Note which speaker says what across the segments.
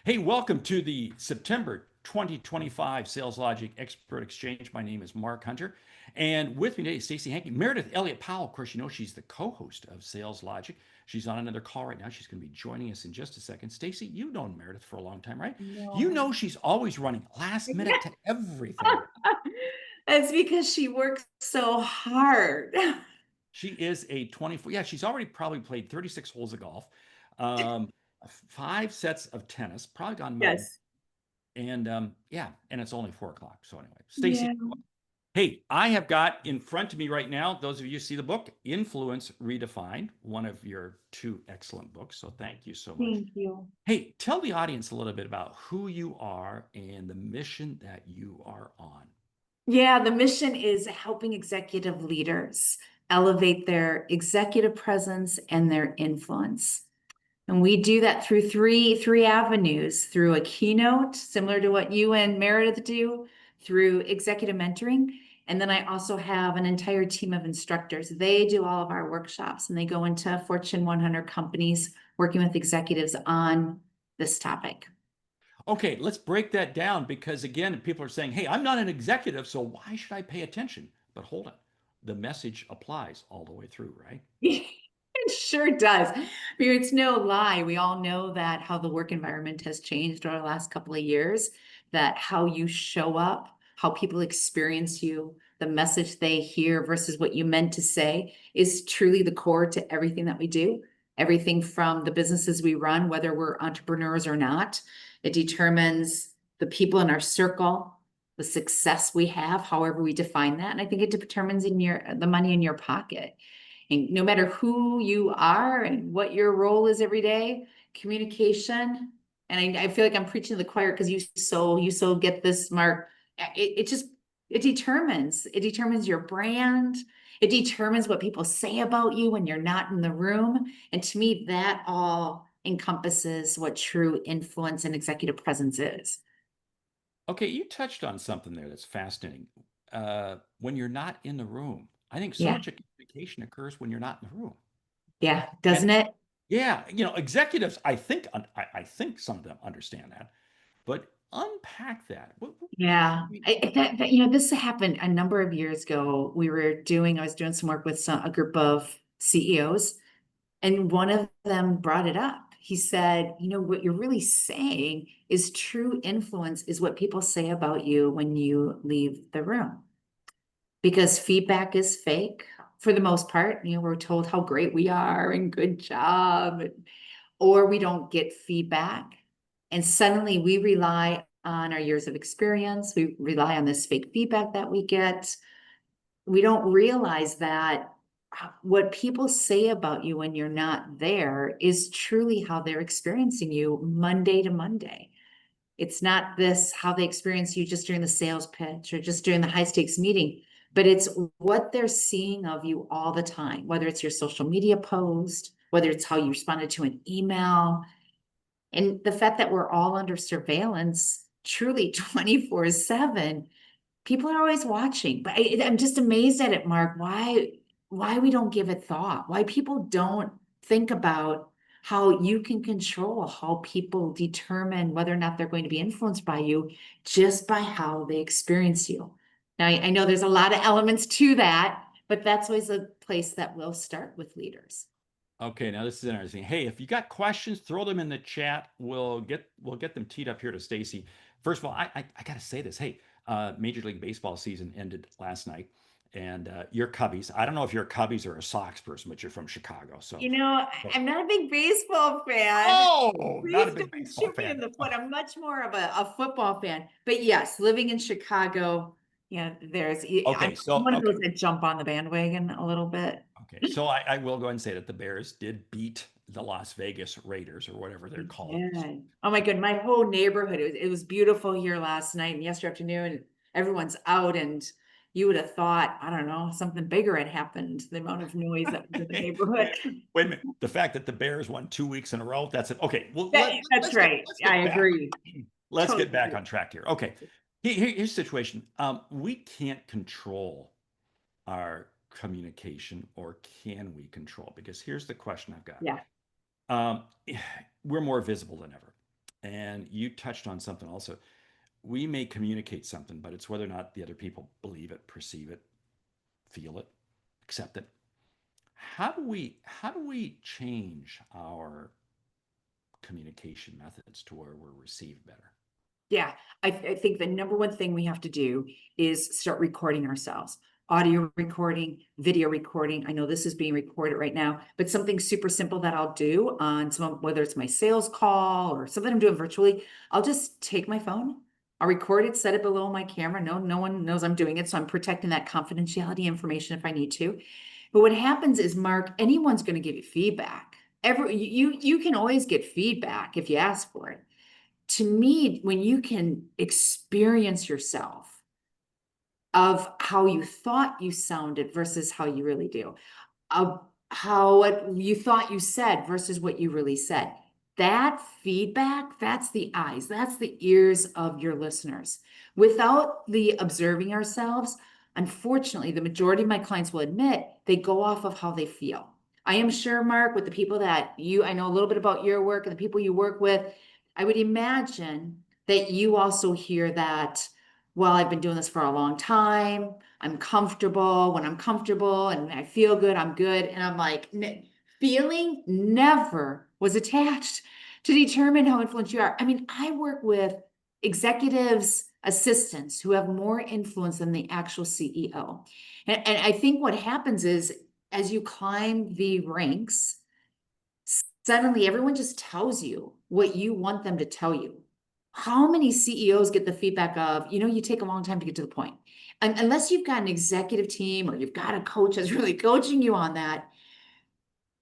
Speaker 1: Hey, welcome to the September 2025 Sales Logic Expert Exchange. My name is Mark Hunter, and with me today is Stacey Hanke. Meridith Elliott Powell, of course, you know she's the co-host of Sales Logic. She's on another call right now. She's going to be joining us in just a second. Stacey, you've known Meredith for a long time, right? You
Speaker 2: No.
Speaker 1: know she's always running last minute to everything.
Speaker 2: It's because she works so hard.
Speaker 1: She is a 24, yeah, she's already probably played 36 holes of golf, um, five sets of tennis, probably gone mud.
Speaker 2: Yes.
Speaker 1: And yeah, and it's only 4 o'clock. So anyway, Stacy,
Speaker 2: Yeah.
Speaker 1: hey, I have got in front of me right now, those of you who see the book, Influence Redefined, one of your two excellent books. So thank you so much.
Speaker 2: Thank you.
Speaker 1: Hey, tell the audience a little bit about who you are and the mission that you are on.
Speaker 2: Yeah, the mission is helping executive leaders elevate their executive presence and their influence. And we do that through three avenues, through a keynote, similar to what you and Meredith do, through executive mentoring. And then I also have an entire team of instructors. They do all of our workshops and they go into Fortune 100 companies working with executives on this topic.
Speaker 1: Okay, let's break that down because again, people are saying, hey, I'm not an executive, so why should I pay attention? But hold on, the message applies all the way through, right?
Speaker 2: It sure does. I mean, it's no lie. We all know that how the work environment has changed over the last couple of years, that how you show up, how people experience you, the message they hear versus what you meant to say is truly the core to everything that we do. Everything from the businesses we run, whether we're entrepreneurs or not, it determines the people in our circle, the success we have, however we define that. And I think it determines the money in your pocket. And no matter who you are and what your role is every day, communication, and I feel like I'm preaching to the choir because you so get this, Mark. It just it determines your brand. It determines what people say about you when you're not in the room. And to me, that all encompasses what true influence and executive presence is.
Speaker 1: Okay, you touched on something there that's fascinating. When you're not in the room, I think so
Speaker 2: Yeah.
Speaker 1: much of communication occurs when you're not in the room.
Speaker 2: Yeah.
Speaker 1: And
Speaker 2: Doesn't it?
Speaker 1: yeah, executives, I think some of them understand that, but unpack that.
Speaker 2: Yeah, this happened a number of years ago. I was doing some work with a group of CEOs, and one of them brought it up. He said, what you're really saying is true influence is what people say about you when you leave the room. Because feedback is fake for the most part. We're told how great we are and good job, or we don't get feedback. And suddenly we rely on our years of experience. We rely on this fake feedback that we get. We don't realize that what people say about you when you're not there is truly how they're experiencing you Monday to Monday. It's not this how they experience you just during the sales pitch or just during the high stakes meeting, but it's what they're seeing of you all the time, whether it's your social media post, whether it's how you responded to an email, and the fact that we're all under surveillance truly 24/7. People are always watching, but I'm just amazed at it, Mark. Why we don't give it thought? Why people don't think about how you can control how people determine whether or not they're going to be influenced by you just by how they experience you. Now, I know there's a lot of elements to that, but that's always a place that will start with leaders.
Speaker 1: Okay, now this is interesting. Hey, if you got questions, throw them in the chat. We'll get them teed up here to Stacy. First of all, I got to say this. Hey, Major League Baseball season ended last night, and your Cubbies. I don't know if you're a Cubbies or a Sox person, but you're from Chicago, so.
Speaker 2: I'm not a big baseball fan.
Speaker 1: Oh, not a
Speaker 2: Please
Speaker 1: big
Speaker 2: don't
Speaker 1: baseball
Speaker 2: shoot me in
Speaker 1: fan.
Speaker 2: the foot. I'm much more of a football fan. But yes, living in Chicago, I'm
Speaker 1: Okay, so
Speaker 2: one of
Speaker 1: okay,
Speaker 2: those that jump on the bandwagon a little bit.
Speaker 1: okay, so I will go ahead and say that the Bears did beat the Las Vegas Raiders or whatever they're called.
Speaker 2: Yeah. Oh my God, my whole neighborhood, it was beautiful here last night and yesterday afternoon. Everyone's out and you would have thought, I don't know, something bigger had happened, the amount of noise that was in the neighborhood.
Speaker 1: Wait a minute. The fact that the Bears won 2 weeks in a row, that's it. Okay, well
Speaker 2: That's right.
Speaker 1: let's
Speaker 2: I
Speaker 1: get back
Speaker 2: agree.
Speaker 1: let's get
Speaker 2: Totally
Speaker 1: back
Speaker 2: agree.
Speaker 1: on track here. Okay, here's the situation. We can't control our communication, or can we control? Because here's the question I've got.
Speaker 2: Yeah.
Speaker 1: Um, we're more visible than ever. And you touched on something also. We may communicate something, but it's whether or not the other people believe it, perceive it, feel it, accept it. How do we change our communication methods to where we're received better?
Speaker 2: Yeah, I think the number one thing we have to do is start recording ourselves. Audio recording, video recording. I know this is being recorded right now, but something super simple that I'll do on whether it's my sales call or something I'm doing virtually, I'll just take my phone, I'll record it, set it below my camera. No one knows I'm doing it, so I'm protecting that confidentiality information if I need to. But what happens is, Mark, anyone's going to give you feedback. You can always get feedback if you ask for it. To me, when you can experience yourself of how you thought you sounded versus how you really do, of how what you thought you said versus what you really said, that feedback, that's the eyes, that's the ears of your listeners. Without the observing ourselves, unfortunately, the majority of my clients will admit they go off of how they feel. I am sure, Mark, with the people that I know a little bit about your work and the people you work with, I would imagine that you also hear that, well, I've been doing this for a long time. I'm comfortable. When I'm comfortable and I feel good, I'm good. And I'm like, feeling never was attached to determine how influential you are. I mean, I work with executives, assistants who have more influence than the actual CEO. And I think what happens is as you climb the ranks, suddenly everyone just tells you what you want them to tell you. How many CEOs get the feedback of, you take a long time to get to the point? And unless you've got an executive team or you've got a coach that's really coaching you on that,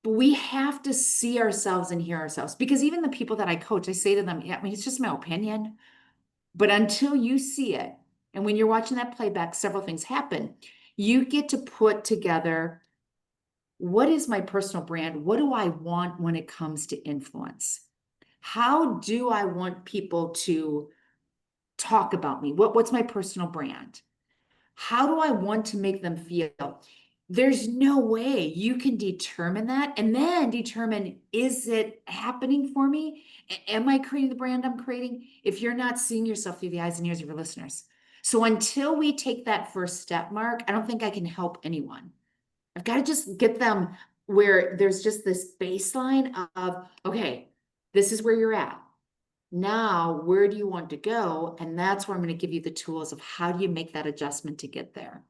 Speaker 2: but we have to see ourselves and hear ourselves. Because even the people that I coach, I say to them, yeah, I mean, it's just my opinion. But until you see it, and when you're watching that playback, several things happen. You get to put together, what is my personal brand? What do I want when it comes to influence? How do I want people to talk about me? What's my personal brand? How do I want to make them feel? There's no way you can determine that and then determine, is it happening for me? Am I creating the brand I'm creating? If you're not seeing yourself through the eyes and ears of your listeners. So until we take that first step, Mark, I don't think I can help anyone. I've got to just get them where there's just this baseline of, okay, this is where you're at. Now, where do you want to go? And that's where I'm going to give you the tools of how do you make that adjustment to get there.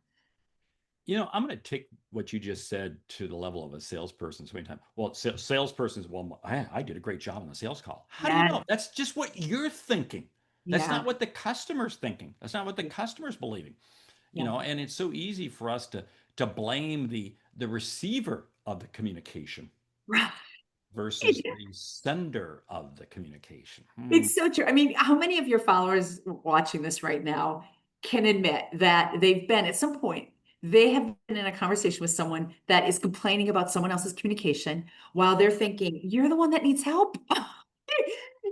Speaker 1: I'm going to take what you just said to the level of a salesperson. So many times, well, salespersons, well, I did a great job on the sales call. How do you
Speaker 2: Yeah.
Speaker 1: know? That's just what you're thinking. That's
Speaker 2: Yeah.
Speaker 1: not what the customer's thinking. That's not what the customer's believing.
Speaker 2: Yeah.
Speaker 1: And it's so easy for us to blame the receiver of the communication
Speaker 2: Right.
Speaker 1: versus the sender of the communication.
Speaker 2: It's so true. I mean, how many of your followers watching this right now can admit that they've been at some point, they have been in a conversation with someone that is complaining about someone else's communication while they're thinking, you're the one that needs help.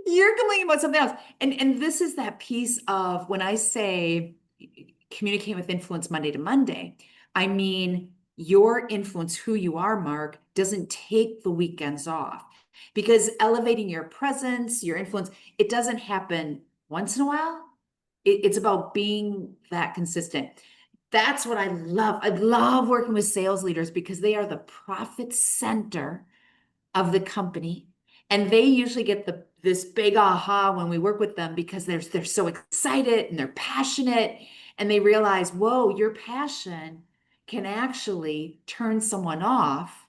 Speaker 2: You're complaining about something else. And this is that piece of when I say communicate with influence Monday to Monday, I mean your influence, who you are, Mark, doesn't take the weekends off because elevating your presence, your influence, it doesn't happen once in a while. It's about being that consistent. That's what I love. I love working with sales leaders because they are the profit center of the company. And they usually get this big aha when we work with them because they're so excited and they're passionate and they realize, whoa, your passion can actually turn someone off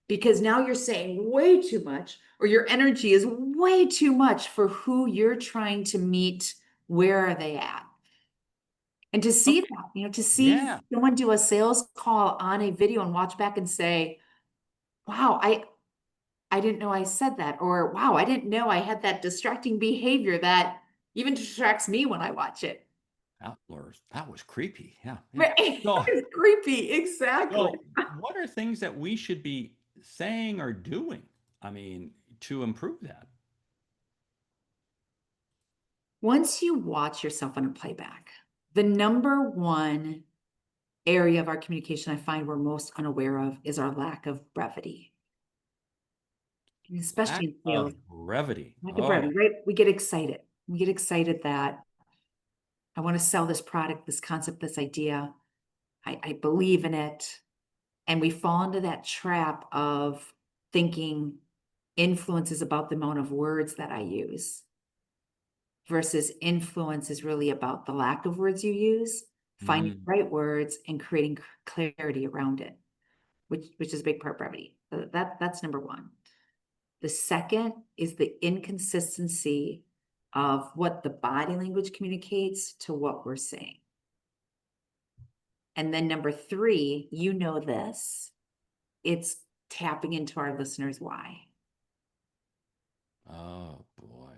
Speaker 2: because now you're saying way too much or your energy is way too much for who you're trying to meet. Where are they at? And to see
Speaker 1: Okay.
Speaker 2: that, to see
Speaker 1: Yeah.
Speaker 2: someone do a sales call on a video and watch back and say, wow, I didn't know I said that, or wow, I didn't know I had that distracting behavior that even distracts me when I watch it.
Speaker 1: That was creepy. Yeah. Yeah.
Speaker 2: Right?
Speaker 1: So,
Speaker 2: It's creepy. Exactly.
Speaker 1: so what are things that we should be saying or doing? I mean, to improve that?
Speaker 2: Once you watch yourself on a playback, the number one area of our communication I find we're most unaware of is our lack of brevity. especially
Speaker 1: Lack
Speaker 2: in
Speaker 1: of
Speaker 2: sales.
Speaker 1: brevity.
Speaker 2: Lack of
Speaker 1: Oh,
Speaker 2: brevity, right? We get excited. We get excited that I want to sell this product, this concept, this idea. I believe in it. And we fall into that trap of thinking influence is about the amount of words that I use versus influence is really about the lack of words you use, finding
Speaker 1: mm,
Speaker 2: the right words and creating clarity around it, which is a big part of brevity. That's number one. The second is the inconsistency of what the body language communicates to what we're saying. And then number three, you know this, it's tapping into our listeners' why.
Speaker 1: oh boy.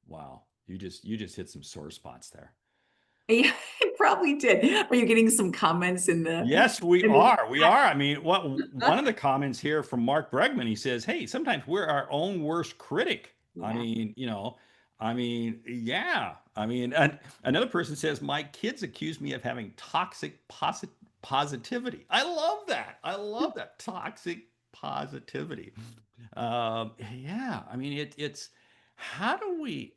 Speaker 1: Wow. You just hit some sore spots there.
Speaker 2: Yeah, it probably did. Are you getting some comments in the
Speaker 1: Yes, we
Speaker 2: in the
Speaker 1: are. We are. I mean, what one of the comments here from Mark Bregman, he says, "Hey, sometimes we're our own worst critic." I
Speaker 2: yeah.
Speaker 1: mean, yeah. I mean, and another person says, "My kids accuse me of having toxic positivity." I love that. I love that toxic positivity. Yeah. I mean, it's how do we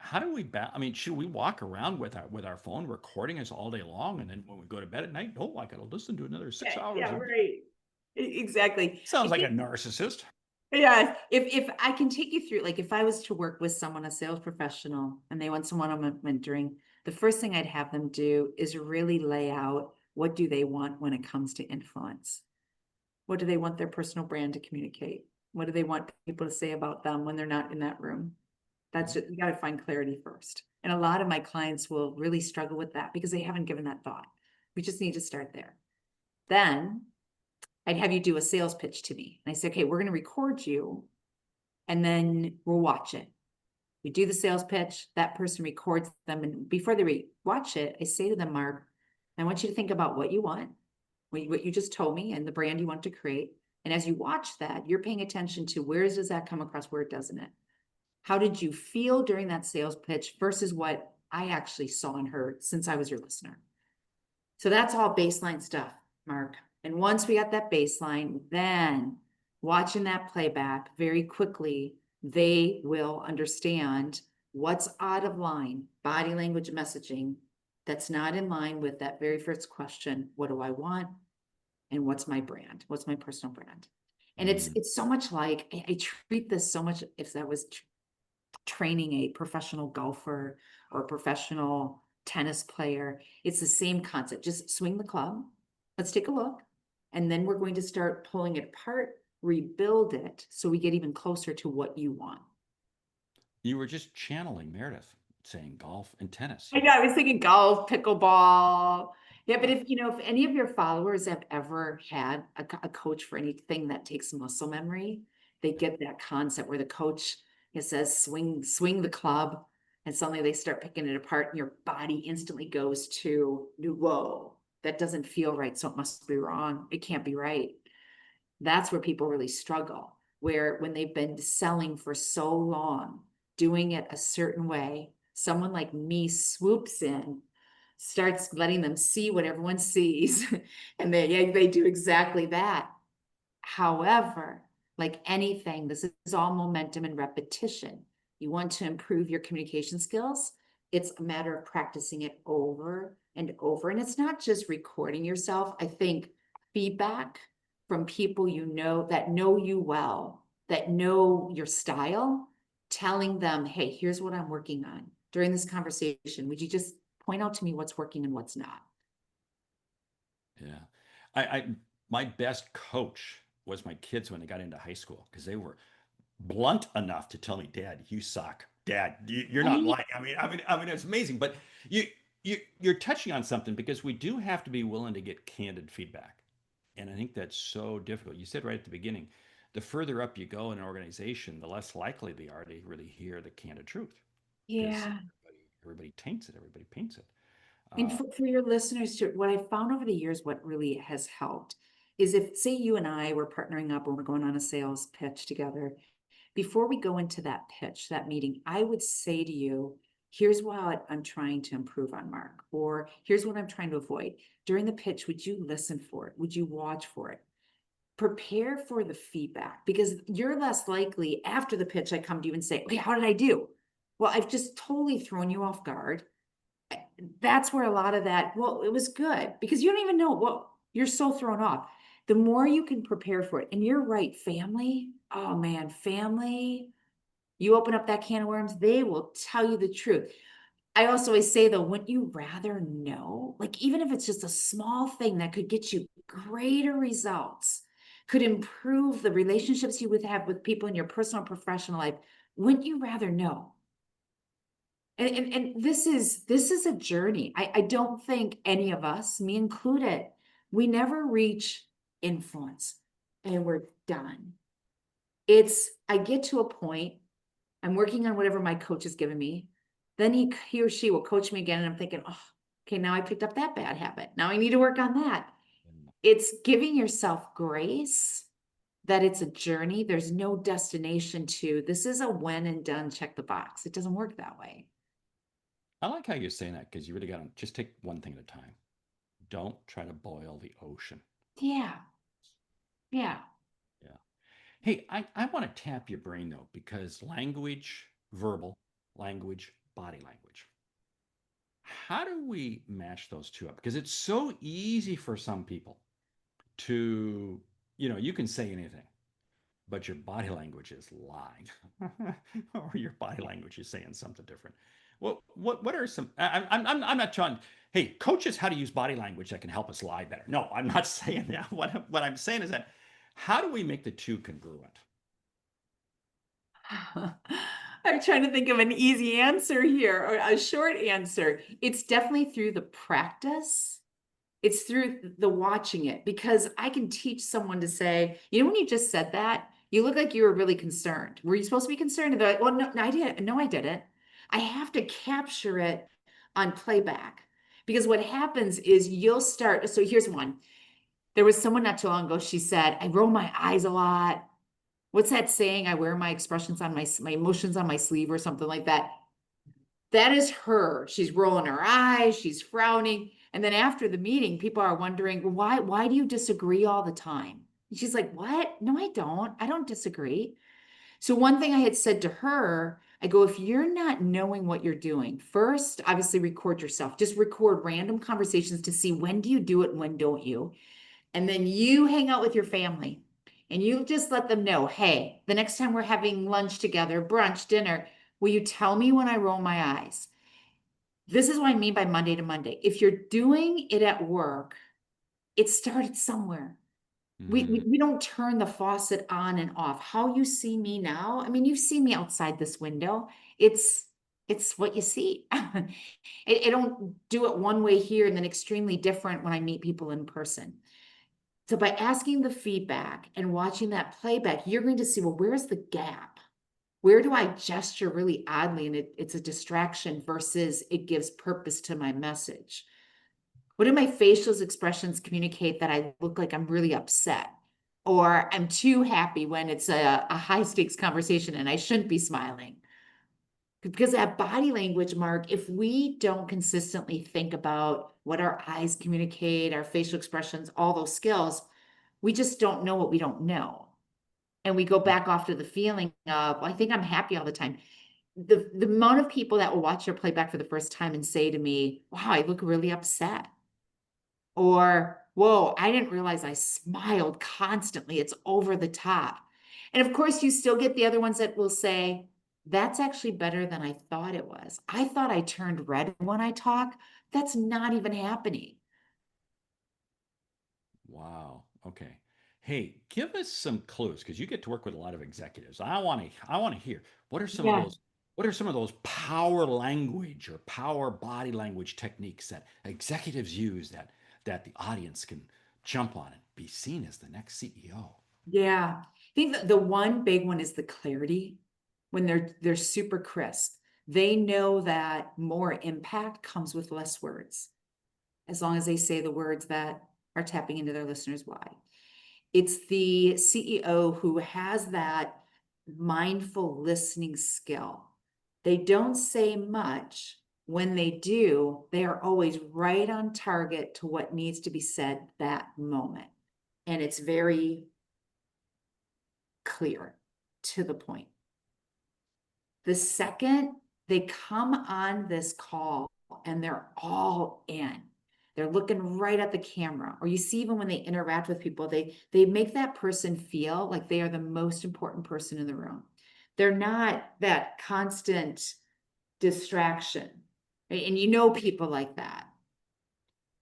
Speaker 1: I mean, should we walk around with our phone recording us all day long, and then when we go to bed at night, oh, I got to listen to another
Speaker 2: Yeah,
Speaker 1: 6 hours
Speaker 2: yeah,
Speaker 1: of
Speaker 2: right. Exactly. I
Speaker 1: sounds like a
Speaker 2: think,
Speaker 1: narcissist.
Speaker 2: yeah, if I can take you through, like if I was to work with someone, a sales professional, and they want someone on mentoring, the first thing I'd have them do is really lay out what do they want when it comes to influence. What do they want their personal brand to communicate? What do they want people to say about them when they're not in that room? That's it. You got to find clarity first. And a lot of my clients will really struggle with that because they haven't given that thought. We just need to start there. Then I'd have you do a sales pitch to me. And I say, okay, we're going to record you and then we'll watch it. We do the sales pitch, that person records them. And before they watch it, I say to them, Mark, I want you to think about what you want, what you just told me, and the brand you want to create. And as you watch that, you're paying attention to where does that come across, where doesn't it? How did you feel during that sales pitch versus what I actually saw and heard since I was your listener? So that's all baseline stuff, Mark. And once we got that baseline, then watching that playback very quickly, they will understand what's out of line, body language messaging that's not in line with that very first question, what do I want? And what's my brand? What's my personal brand? And it's
Speaker 1: Mm.
Speaker 2: it's so much like I treat this so much if that was training a professional golfer or a professional tennis player. It's the same concept. Just swing the club. Let's take a look. And then we're going to start pulling it apart, rebuild it so we get even closer to what you want.
Speaker 1: You were just channeling Meredith saying golf and tennis.
Speaker 2: I know, I was thinking golf, pickleball. Yeah, but if any of your followers have ever had a coach for anything that takes muscle memory, they get that concept where the coach, it says swing the club, and suddenly they start picking it apart, and your body instantly goes to, whoa, that doesn't feel right, so it must be wrong. It can't be right. That's where people really struggle, where when they've been selling for so long, doing it a certain way, someone like me swoops in, starts letting them see what everyone sees, and they do exactly that. However, like anything, this is all momentum and repetition. You want to improve your communication skills. It's a matter of practicing it over and over. And it's not just recording yourself. I think feedback from people you know that know you well, that know your style, telling them, hey, here's what I'm working on during this conversation. Would you just point out to me what's working and what's not?
Speaker 1: Yeah. I my best coach was my kids when they got into high school because they were blunt enough to tell me, "Dad, you suck. Dad, you're not
Speaker 2: Right?
Speaker 1: lying." I mean, it's amazing. But you're touching on something because we do have to be willing to get candid feedback, and I think that's so difficult. You said right at the beginning, the further up you go in an organization, the less likely they are to really hear the candid truth because
Speaker 2: Yeah.
Speaker 1: everybody taints it, everybody paints it.
Speaker 2: And
Speaker 1: Uh,
Speaker 2: for your listeners to, what I found over the years, what really has helped is if, say, you and I were partnering up and we're going on a sales pitch together, before we go into that pitch, that meeting, I would say to you, here's what I'm trying to improve on, Mark, or here's what I'm trying to avoid. During the pitch, would you listen for it? Would you watch for it? prepare for the feedback, because you're less likely after the pitch, I come to you and say, okay, how did I do? Well, I've just totally thrown you off guard. That's where a lot of that, well, it was good, because you don't even know what you're so thrown off. The more you can prepare for it, and you're right, family, oh man, family, you open up that can of worms, they will tell you the truth. I also always say though, wouldn't you rather know? Like, even if it's just a small thing that could get you greater results, could improve the relationships you would have with people in your personal and professional life, wouldn't you rather know? And this is a journey. I don't think any of us, me included, we never reach influence and we're done. It's, I get to a point, I'm working on whatever my coach has given me. Then he or she will coach me again. And I'm thinking, oh, okay, now I picked up that bad habit. Now I need to work on that. It's giving yourself grace that it's a journey. There's no destination to, this is a when and done, check the box. It doesn't work that way.
Speaker 1: I like how you're saying that, because you really got to just take one thing at a time. Don't try to boil the ocean.
Speaker 2: Yeah. Yeah.
Speaker 1: Yeah. Hey, I want to tap your brain though, because language, verbal language, body language. How do we match those two up? Because it's so easy for some people to, you can say anything, but your body language is lying, or your body language is saying something different. What are some? I'm not trying. Hey, coaches, how to use body language that can help us lie better. No, I'm not saying that. What I'm saying is that, how do we make the two congruent?
Speaker 2: I'm trying to think of an easy answer here, or a short answer. It's definitely through the practice. It's through the watching it, because I can teach someone to say, when you just said that, you look like you were really concerned. Were you supposed to be concerned? And they're like, well, no, no, I didn't. No, I didn't. I have to capture it on playback, because what happens is you'll start. So here's one. There was someone not too long ago. She said, I roll my eyes a lot. What's that saying? I wear my expressions on my emotions on my sleeve, or something like that. That is her. She's rolling her eyes, she's frowning. And then after the meeting, people are wondering, why do you disagree all the time? And she's like, what? No, I don't. I don't disagree. So one thing I had said to her, I go, if you're not knowing what you're doing, first, obviously record yourself. Just record random conversations to see, when do you do it and when don't you? And then you hang out with your family and you just let them know, hey, the next time we're having lunch together, brunch, dinner, will you tell me when I roll my eyes? This is what I mean by Monday to Monday. If you're doing it at work, it started somewhere.
Speaker 1: Mm-hmm.
Speaker 2: We don't turn the faucet on and off. How you see me now, I mean, you've seen me outside this window. It's what you see. I don't do it one way here and then extremely different when I meet people in person. So by asking the feedback and watching that playback, you're going to see, well, where's the gap? Where do I gesture really oddly and it's a distraction versus it gives purpose to my message? What do my facial expressions communicate that I look like I'm really upset? Or I'm too happy when it's a high stakes conversation and I shouldn't be smiling? Because that body language, Mark, if we don't consistently think about what our eyes communicate, our facial expressions, all those skills, we just don't know what we don't know. And we go back off to the feeling of, well, I think I'm happy all the time. The amount of people that will watch your playback for the first time and say to me, wow, I look really upset. Or, whoa, I didn't realize I smiled constantly. It's over the top. And of course, you still get the other ones that will say, that's actually better than I thought it was. I thought I turned red when I talk. That's not even happening.
Speaker 1: Wow. Okay. Hey, give us some clues, because you get to work with a lot of executives. I want to hear, what are some of
Speaker 2: Yeah.
Speaker 1: those what are some of those power language or power body language techniques that executives use, that the audience can jump on and be seen as the next CEO?
Speaker 2: Yeah. I think that the one big one is the clarity. When they're super crisp. They know that more impact comes with less words, as long as they say the words that are tapping into their listeners' why. It's the CEO who has that mindful listening skill. They don't say much. When they do, they are always right on target to what needs to be said that moment. And it's very clear, to the point. The second they come on this call and they're all in, they're looking right at the camera, or you see even when they interact with people, they make that person feel like they are the most important person in the room. They're not that constant distraction, right? And you know people like that.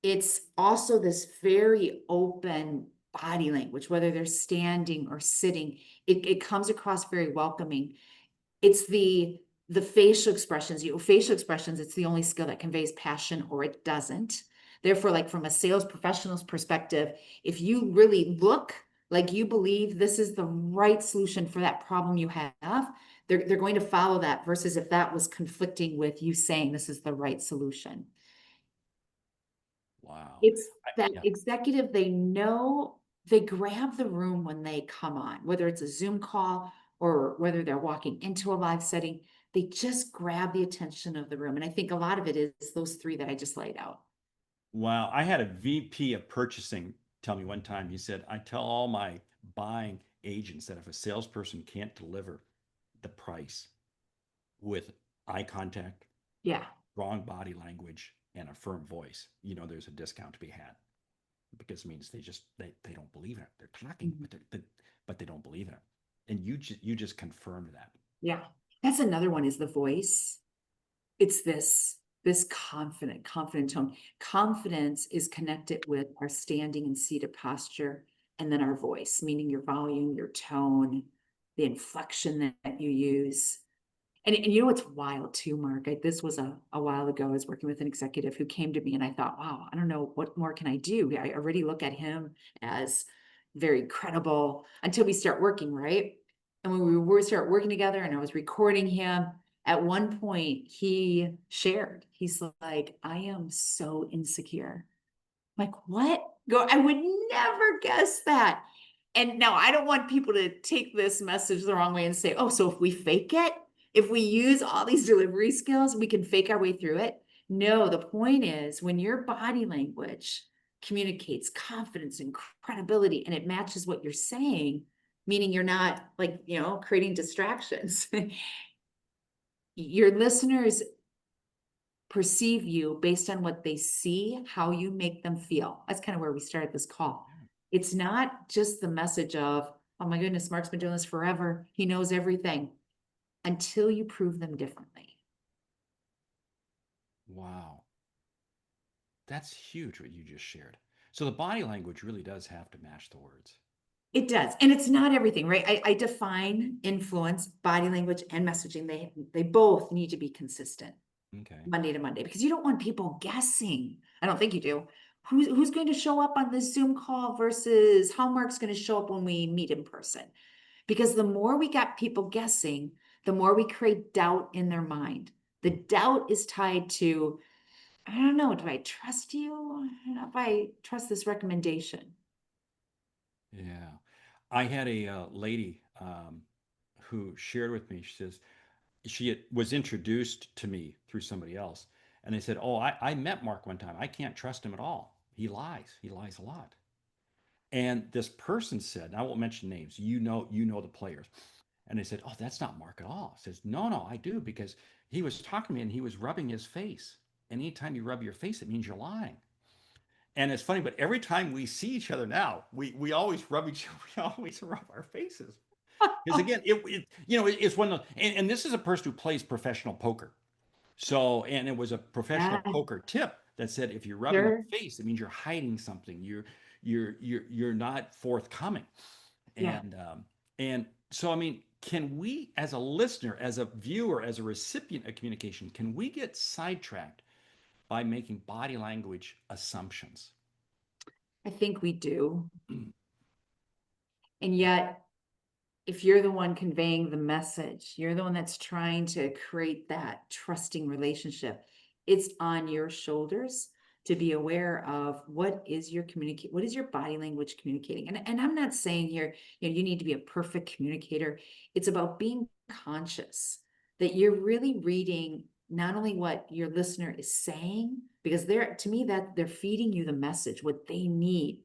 Speaker 2: It's also this very open body language, whether they're standing or sitting, it comes across very welcoming. It's the facial expressions. Facial expressions, it's the only skill that conveys passion or it doesn't. Therefore, like from a sales professional's perspective, if you really look like you believe this is the right solution for that problem you have, they're going to follow that, versus if that was conflicting with you saying this is the right solution.
Speaker 1: Wow.
Speaker 2: It's that
Speaker 1: Yeah.
Speaker 2: executive, they know, they grab the room when they come on, whether it's a Zoom call or whether they're walking into a live setting, they just grab the attention of the room. And I think a lot of it is those three that I just laid out.
Speaker 1: Wow. I had a VP of purchasing tell me one time, he said, I tell all my buying agents that if a salesperson can't deliver the price with eye contact,
Speaker 2: Yeah.
Speaker 1: strong body language, and a firm voice, there's a discount to be had, because it means they don't believe in it. They're talking,
Speaker 2: Mhm.
Speaker 1: but they don't believe in it. And you just confirmed that.
Speaker 2: Yeah. That's another one, is the voice. It's this confident tone. Confidence is connected with our standing and seated posture, and then our voice, meaning your volume, your tone, the inflection that you use. And you know what's wild too, Mark? This was a while ago. I was working with an executive who came to me and I thought, wow, I don't know, what more can I do? I already look at him as very credible until we start working, right? And when we start working together and I was recording him, at one point he shared, he's like, I am so insecure. I'm like, what? I would never guess that. And now I don't want people to take this message the wrong way and say, oh, so if we fake it, if we use all these delivery skills, we can fake our way through it. No, the point is when your body language communicates confidence and credibility and it matches what you're saying, meaning you're not like, creating distractions. Your listeners perceive you based on what they see, how you make them feel. That's kind of where we started this call. It's not just the message of, oh my goodness, Mark's been doing this forever. He knows everything, until you prove them differently.
Speaker 1: Wow. That's huge what you just shared. So the body language really does have to match the words.
Speaker 2: It does. And it's not everything, right? I define influence, body language, and messaging. They both need to be consistent.
Speaker 1: Okay.
Speaker 2: Monday to Monday, because you don't want people guessing. I don't think you do. Who's going to show up on this Zoom call versus how Mark's going to show up when we meet in person? Because the more we got people guessing, the more we create doubt in their mind. The doubt is tied to, I don't know, do I trust you? I don't know if I trust this recommendation.
Speaker 1: Yeah. I had a lady who shared with me, she says, was introduced to me through somebody else. And they said, oh, I met Mark one time. I can't trust him at all. He lies. He lies a lot. And this person said, and I won't mention names, you know the players. And they said, oh, that's not Mark at all. Says, no, I do, because he was talking to me and he was rubbing his face. And anytime you rub your face, it means you're lying. And it's funny, but every time we see each other now, we always rub each we always rub our faces. Because again, it's one of the, and this is a person who plays professional poker. So, and it was a professional
Speaker 2: Yeah,
Speaker 1: poker tip that said if you're rubbing
Speaker 2: sure.
Speaker 1: your face, it means you're hiding something. You're not forthcoming.
Speaker 2: Yeah.
Speaker 1: And so, I mean, can we, as a listener, as a viewer, as a recipient of communication, can we get sidetracked by making body language assumptions?
Speaker 2: I think we do. And yet, if you're the one conveying the message, you're the one that's trying to create that trusting relationship, it's on your shoulders to be aware of what is your body language communicating. And I'm not saying here, you need to be a perfect communicator. It's about being conscious that you're really reading not only what your listener is saying, because to me, that they're feeding you the message, what they need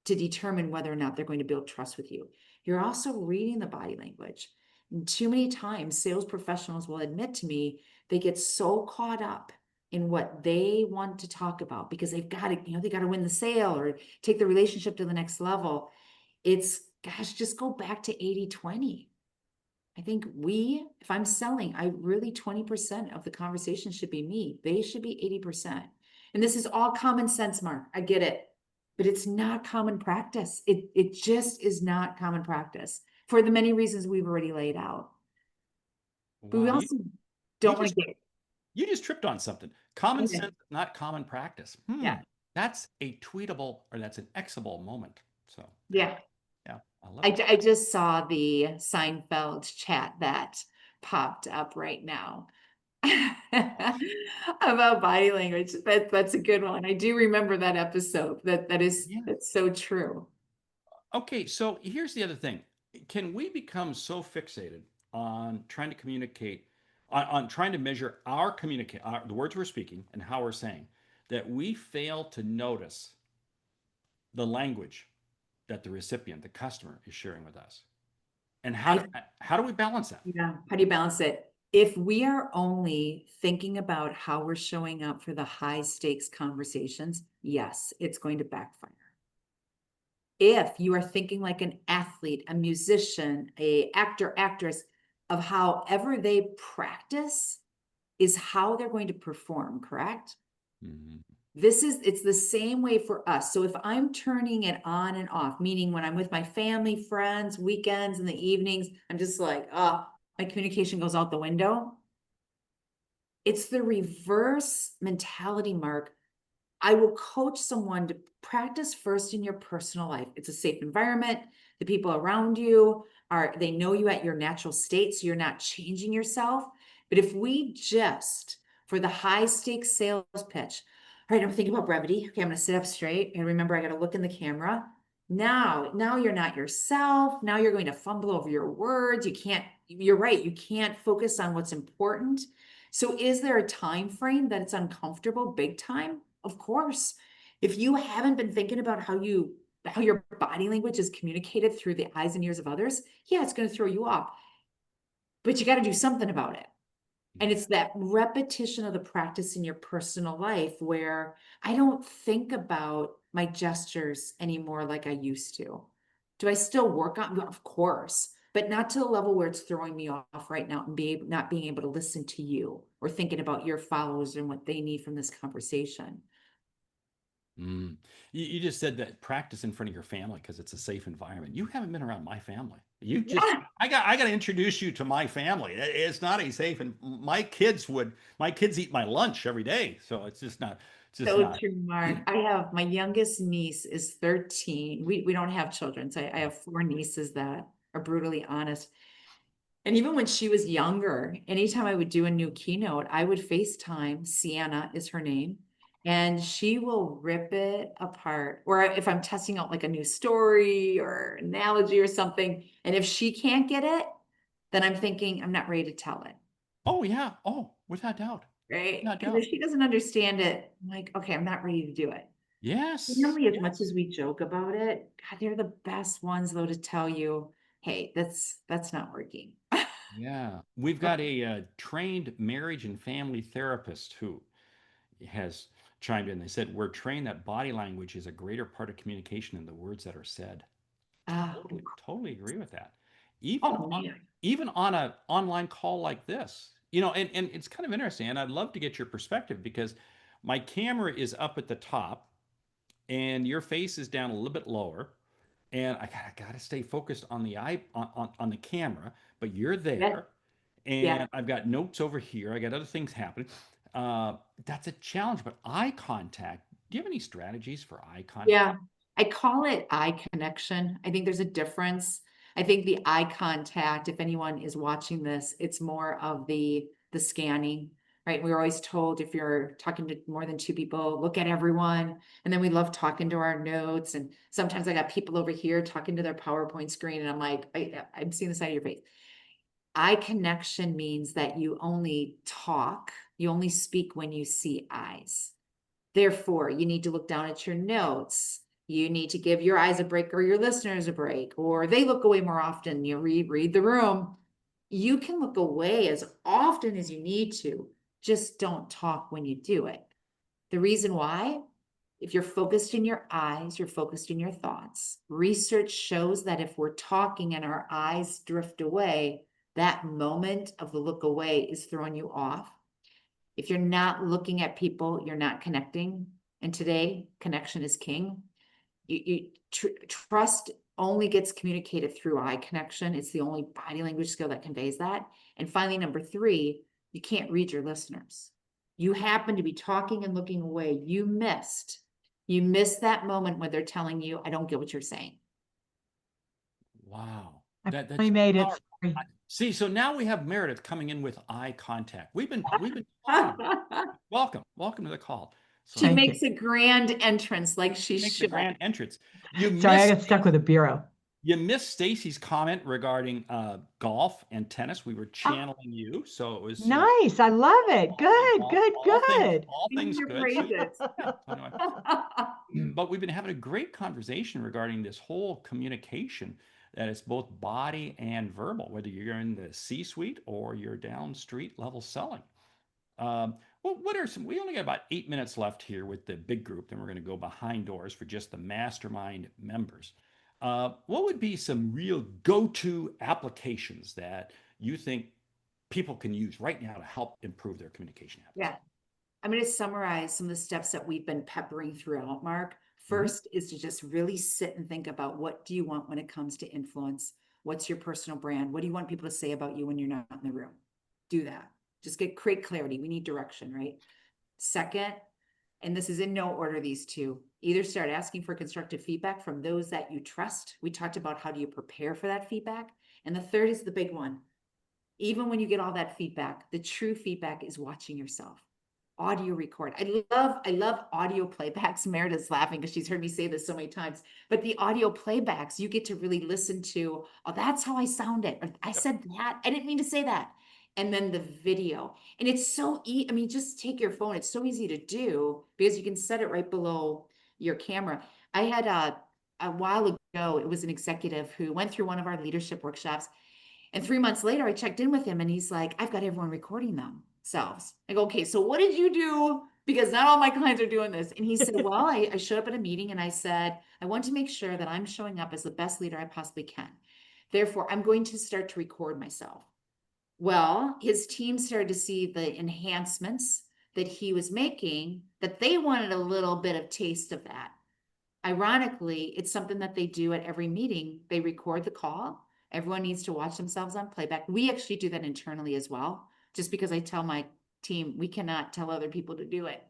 Speaker 2: to determine whether or not they're going to build trust with you. you're also reading the body language. And too many times, sales professionals will admit to me they get so caught up in what they want to talk about because they've got to, they got to win the sale or take the relationship to the next level. It's, gosh, just go back to 80-20. I think if I'm selling, 20% of the conversation should be me. They should be 80%. And this is all common sense, Mark. I get it, but it's not common practice. It just is not common practice for the many reasons we've already laid out. But we
Speaker 1: Wow,
Speaker 2: also
Speaker 1: you
Speaker 2: don't want
Speaker 1: just
Speaker 2: to get,
Speaker 1: you just tripped on something. Common
Speaker 2: yeah,
Speaker 1: sense, not common practice.
Speaker 2: yeah,
Speaker 1: That's a tweetable or that's an Xable moment. So
Speaker 2: yeah.
Speaker 1: yeah, I love it.
Speaker 2: I just saw the Seinfeld chat that popped up right now. About body language. That's a good one. I do remember that episode.
Speaker 1: Yeah.
Speaker 2: That's so true.
Speaker 1: Okay, so here's the other thing. Can we become so fixated on trying to communicate, on trying to measure our communicate, the words we're speaking and how we're saying, that we fail to notice the language that the recipient, the customer, is sharing with us? And
Speaker 2: I
Speaker 1: how do we balance that?
Speaker 2: Yeah. How do you balance it? If we are only thinking about how we're showing up for the high stakes conversations, yes, it's going to backfire. If you are thinking like an athlete, a musician, a actor, actress, of however they practice is how they're going to perform, correct?
Speaker 1: Mhm.
Speaker 2: It's the same way for us. So if I'm turning it on and off, meaning when I'm with my family, friends, weekends, and the evenings, I'm just like, my communication goes out the window. It's the reverse mentality, Mark. I will coach someone to practice first in your personal life. It's a safe environment. The people around you they know you at your natural state, so you're not changing yourself. But if we just, for the high stakes sales pitch, all right, I'm thinking about brevity. Okay, I'm going to sit up straight and remember I got to look in the camera. Now you're not yourself. Now you're going to fumble over your words. You're right. You can't focus on what's important. So is there a time frame that it's uncomfortable big time? Of course. If you haven't been thinking about how your body language is communicated through the eyes and ears of others, yeah, it's going to throw you off. But you got to do something about it. And it's that repetition of the practice in your personal life where I don't think about my gestures anymore like I used to. Do I still work on? Of course, but not to the level where it's throwing me off right now and not being able to listen to you or thinking about your followers and what they need from this conversation.
Speaker 1: Mm. You just said that practice in front of your family because it's a safe environment. You haven't been around my family. You just
Speaker 2: Yeah,
Speaker 1: I got to introduce you to my family. It's not a safe and my kids eat my lunch every day, so it's just
Speaker 2: so
Speaker 1: not.
Speaker 2: true, Mark. I have my youngest niece is 13. We don't have children, so I have four nieces that are brutally honest. And even when she was younger, anytime I would do a new keynote, I would FaceTime. Sienna is her name. And she will rip it apart. Or if I'm testing out like a new story or analogy or something, and if she can't get it, then I'm thinking I'm not ready to tell it.
Speaker 1: Oh yeah. Oh, without doubt.
Speaker 2: Right.
Speaker 1: Without
Speaker 2: Because
Speaker 1: doubt.
Speaker 2: if she doesn't understand it, I'm like, okay, I'm not ready to do it.
Speaker 1: Yes.
Speaker 2: Family, as much as
Speaker 1: Yes.
Speaker 2: we joke about it, God, they're the best ones though to tell you, hey, that's not working.
Speaker 1: Yeah. We've got a trained marriage and family therapist who has chimed in. They said, we're trained that body language is a greater part of communication than the words that are said.
Speaker 2: Oh,
Speaker 1: Totally agree with that. Even
Speaker 2: oh man.
Speaker 1: even on an online call like this, and it's kind of interesting, and I'd love to get your perspective because my camera is up at the top and your face is down a little bit lower, and I gotta stay focused on the eye on the camera, but you're
Speaker 2: Yeah,
Speaker 1: there,
Speaker 2: yeah,
Speaker 1: and I've got notes over here. I got other things happening. That's a challenge, but eye contact. Do you have any strategies for eye contact?
Speaker 2: yeah. I call it eye connection. I think there's a difference. I think the eye contact, if anyone is watching this, it's more of the scanning, right? We're always told if you're talking to more than two people, look at everyone. And then we love talking to our notes. And sometimes I got people over here talking to their PowerPoint screen, and I'm like, I'm seeing the side of your face. Eye connection means that you only speak when you see eyes. Therefore, you need to look down at your notes. You need to give your eyes a break or your listeners a break, or they look away more often. You read the room. You can look away as often as you need to. Just don't talk when you do it. The reason why, if you're focused in your eyes, you're focused in your thoughts. Research shows that if we're talking and our eyes drift away, that moment of the look away is throwing you off. If you're not looking at people, you're not connecting. And today, connection is king. Trust only gets communicated through eye connection. It's the only body language skill that conveys that. And finally, number 3, you can't read your listeners. You happen to be talking and looking away. You missed that moment when they're telling you, I don't get what you're saying.
Speaker 1: Wow.
Speaker 3: I
Speaker 1: That's
Speaker 3: finally made it.
Speaker 1: powerful.
Speaker 3: Sorry.
Speaker 1: See, so now we have Meridith coming in with eye contact. We've been talking about welcome to the call. So
Speaker 2: She
Speaker 3: Thank
Speaker 2: makes
Speaker 3: you.
Speaker 2: a grand entrance like she
Speaker 1: makes the
Speaker 2: should.
Speaker 1: grand entrance. You
Speaker 3: Sorry, I
Speaker 1: missed
Speaker 3: got stuck with a bureau.
Speaker 1: you missed Stacey's comment regarding golf and tennis. We were channeling you, so it was
Speaker 3: Nice. I love it. Good.
Speaker 1: all things
Speaker 2: Your
Speaker 1: good.
Speaker 2: praises.
Speaker 1: Yeah, so anyway. But we've been having a great conversation regarding this whole communication that is both body and verbal, whether you're in the C-suite or you're down street level selling. Well, what are some? We only got about 8 minutes left here with the big group. Then we're going to go behind doors for just the mastermind members. What would be some real go-to applications that you think people can use right now to help improve their communication habits?
Speaker 2: Yeah. I'm going to summarize some of the steps that we've been peppering throughout, Mark. First is to just really sit and think about, what do you want when it comes to influence? What's your personal brand? What do you want people to say about you when you're not in the room? Do that. Just create clarity. We need direction, right? Second, and this is in no order, these two, either start asking for constructive feedback from those that you trust. We talked about how do you prepare for that feedback. And the third is the big one. Even when you get all that feedback, the true feedback is watching yourself. Audio record. I love audio playbacks. Meredith's laughing because she's heard me say this so many times. But the audio playbacks, you get to really listen to, oh, that's how I sounded. Or I said that. I didn't mean to say that. And then the video. And it's so easy. I mean, just take your phone. It's so easy to do because you can set it right below your camera. I had a while ago, it was an executive who went through one of our leadership workshops. And 3 months later, I checked in with him and he's like, I've got everyone recording themselves. I go, okay, so what did you do? Because not all my clients are doing this. And he said, well, I showed up at a meeting and I said, I want to make sure that I'm showing up as the best leader I possibly can. Therefore, I'm going to start to record myself. Well, his team started to see the enhancements that he was making, that they wanted a little bit of taste of that. Ironically, it's something that they do at every meeting. They record the call. Everyone needs to watch themselves on playback. We actually do that internally as well, just because I tell my team, we cannot tell other people to do it.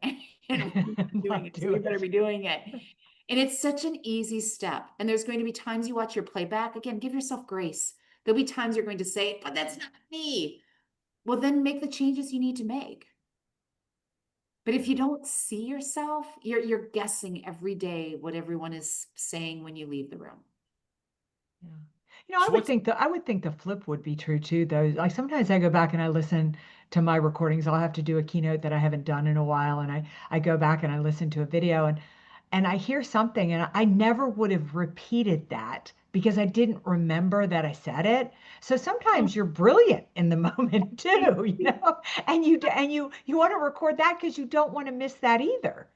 Speaker 2: And we're doing it, so we better be doing it. And it's such an easy step. And there's going to be times you watch your playback. Again, give yourself grace. There'll be times you're going to say, but that's not me. Well, then make the changes you need to make. But if you don't see yourself, you're guessing every day what everyone is saying when you leave the room.
Speaker 3: Yeah. I would think the flip would be true too, though. Like sometimes I go back and I listen to my recordings. I'll have to do a keynote that I haven't done in a while, and I go back and I listen to a video and I hear something and I never would have repeated that because I didn't remember that I said it. So sometimes you're brilliant in the moment too, and you want to record that because you don't want to miss that either.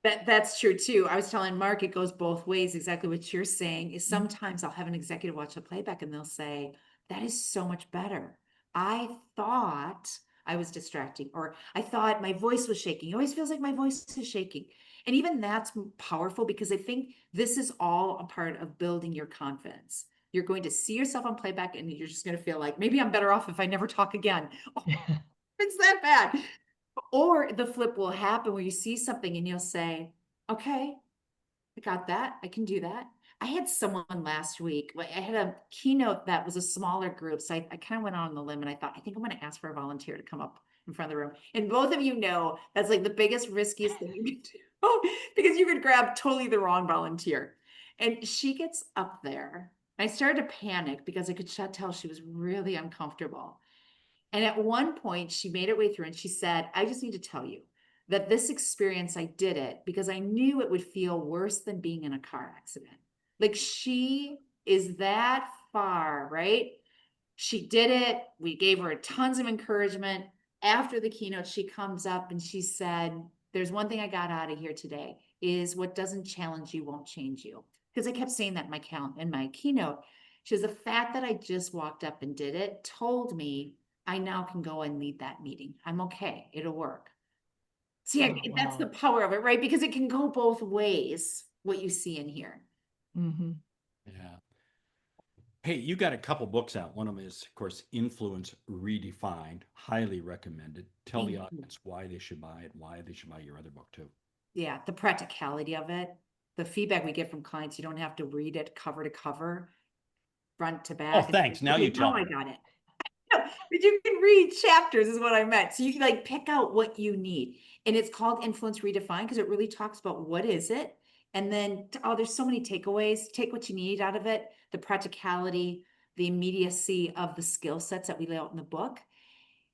Speaker 2: That's true too. I was telling Mark, it goes both ways. Exactly what you're saying is sometimes I'll have an executive watch the playback and they'll say, that is so much better. I thought I was distracting, or I thought my voice was shaking. It always feels like my voice is shaking. And even that's powerful because I think this is all a part of building your confidence. You're going to see yourself on playback and you're just going to feel like, maybe I'm better off if I never talk again. Oh, it's that bad. Or the flip will happen where you see something and you'll say, okay, I got that. I can do that. I had someone last week, I had a keynote that was a smaller group. So I kind of went on the limb and I thought, I think I'm going to ask for a volunteer to come up in front of the room. And both of you know, that's like the biggest, riskiest thing you can do because you could grab totally the wrong volunteer. And she gets up there. I started to panic because I could tell she was really uncomfortable. And at one point she made her way through and she said, I just need to tell you, that this experience, I did it because I knew it would feel worse than being in a car accident. Like she is that far, right? She did it. We gave her tons of encouragement. After the keynote, she comes up and she said, there's one thing I got out of here today is what doesn't challenge you won't change you. Because I kept saying that in my keynote. She says, the fact that I just walked up and did it told me I now can go and lead that meeting. I'm okay. It'll work. See,
Speaker 3: Oh,
Speaker 2: that's the
Speaker 3: wow.
Speaker 2: power of it, right? Because it can go both ways, what you see in here.
Speaker 3: Mm-hmm.
Speaker 1: Yeah. Hey, you got a couple books out. One of them is, of course, Influence Redefined. Highly recommended. Tell the
Speaker 2: Thank you.
Speaker 1: audience why they should buy it, why they should buy your other book too.
Speaker 2: Yeah, the practicality of it, the feedback we get from clients, you don't have to read it cover to cover, front to
Speaker 1: Oh,
Speaker 2: back. And
Speaker 1: thanks. Now
Speaker 2: okay,
Speaker 1: you tell
Speaker 2: now I
Speaker 1: me.
Speaker 2: got it. But you can read chapters is what I meant. So you can like pick out what you need. And it's called Influence Redefined because it really talks about what is it. And then, oh, there's so many takeaways. Take what you need out of it, the practicality, the immediacy of the skill sets that we lay out in the book.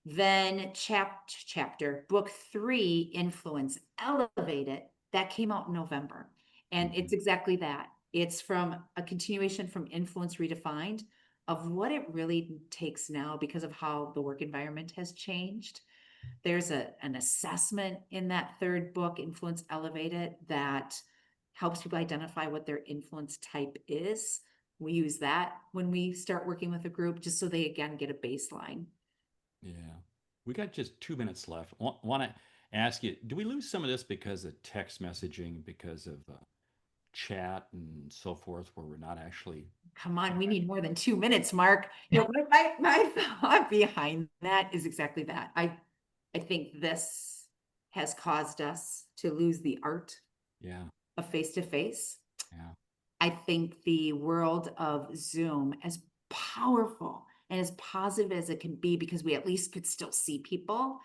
Speaker 2: Then chapter book 3, Influence Elevated, that came out in November. And it's exactly that. It's from a continuation from Influence Redefined of what it really takes now because of how the work environment has changed. There's an assessment in that third book, Influence Elevated, that helps people identify what their influence type is. We use that when we start working with a group, just so they again get a baseline.
Speaker 1: Yeah. We got just 2 minutes left. Want to ask you, do we lose some of this because of text messaging, because of chat and so forth, where we're not actually.
Speaker 2: Come on, we need more than 2 minutes, Mark. You know, my thought behind that is exactly that. I think this has caused us to lose the art
Speaker 1: Yeah.
Speaker 2: of face-to-face.
Speaker 1: Yeah.
Speaker 2: I think the world of Zoom, as powerful and as positive as it can be, because we at least could still see people,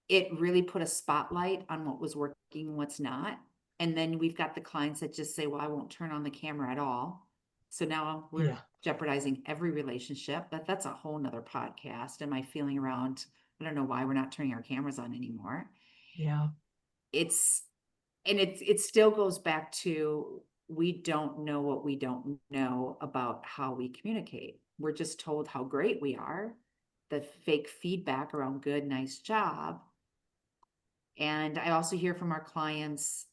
Speaker 2: it really put a spotlight on what was working and what's not. And then we've got the clients that just say, well, I won't turn on the camera at all. So now we're
Speaker 3: Yeah.
Speaker 2: jeopardizing every relationship. That's a whole nother podcast. And my feeling around, I don't know why we're not turning our cameras on anymore.
Speaker 3: Yeah.
Speaker 2: It still goes back to, we don't know what we don't know about how we communicate. We're just told how great we are, the fake feedback around good, nice job. And I also hear from our clients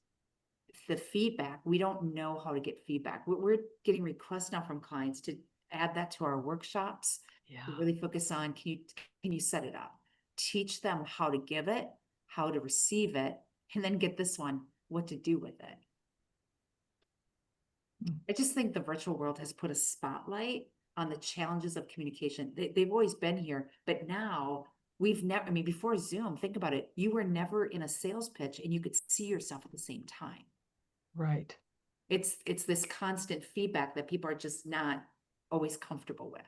Speaker 2: the feedback. We don't know how to get feedback. We're getting requests now from clients to add that to our workshops.
Speaker 3: Yeah.
Speaker 2: We really focus on, can you set it up? Teach them how to give it, how to receive it, and then get this one, what to do with it. I just think the virtual world has put a spotlight on the challenges of communication. They've always been here, but now we've never, I mean, before Zoom, think about it. You were never in a sales pitch and you could see yourself at the same time.
Speaker 3: Right.
Speaker 2: It's this constant feedback that people are just not always comfortable with.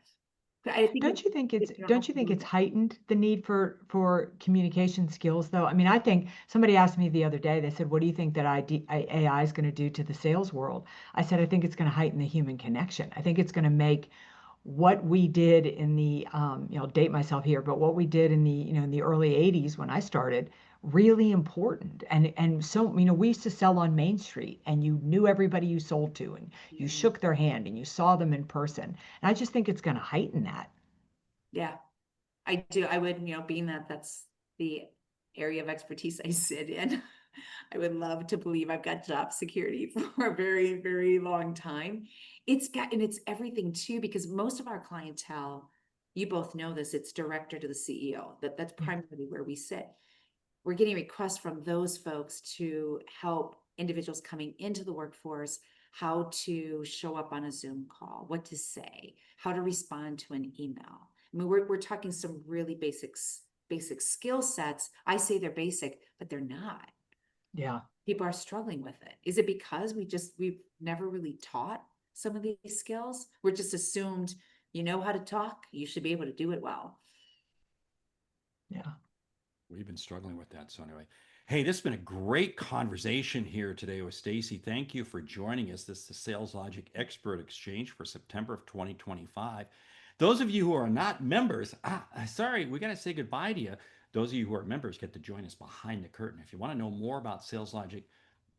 Speaker 2: I think
Speaker 3: Don't you think it's
Speaker 2: it's
Speaker 3: heightened the need for communication skills though? I mean, I think somebody asked me the other day, they said, what do you think that AI is going to do to the sales world? I said, I think it's going to heighten the human connection. I think it's going to make what we did in the, date myself here, but what we did in the, in the early 80s when I started, really important. And so, we used to sell on Main Street and you knew everybody you sold to and you shook their hand and you saw them in person. And I just think it's going to heighten that.
Speaker 2: Yeah, I do. I would, being that that's the area of expertise I sit in, I would love to believe I've got job security for a very, very long time. And it's everything too, because most of our clientele, you both know this, it's director to the CEO. That's
Speaker 3: Yeah.
Speaker 2: primarily where we sit. We're getting requests from those folks to help individuals coming into the workforce, how to show up on a Zoom call, what to say, how to respond to an email. I mean, we're talking some really basic skill sets. I say they're basic, but they're not.
Speaker 3: Yeah.
Speaker 2: People are struggling with it. Is it because we've never really taught some of these skills? We're just assumed, you know how to talk, you should be able to do it well.
Speaker 3: Yeah.
Speaker 1: We've been struggling with that. So anyway, hey, this has been a great conversation here today with Stacey. Thank you for joining us. This is the Sales Logic Expert Exchange for September of 2025. Those of you who are not members, sorry, we got to say goodbye to you. those of you who are members get to join us behind the curtain. If you want to know more about Sales Logic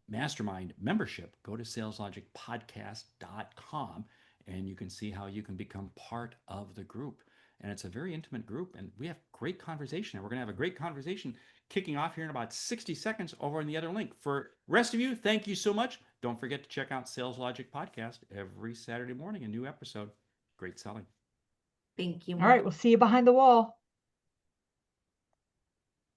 Speaker 1: Mastermind membership, go to saleslogicpodcast.com and you can see how you can become part of the group. And it's a very intimate group, and we have great conversation. And we're going to have a great conversation kicking off here in about 60 seconds over on the other link. For rest of you, thank you so much. Don't forget to check out Sales Logic Podcast every Saturday morning, a new episode. Great selling.
Speaker 2: Thank you.
Speaker 3: All right, we'll see you behind the wall.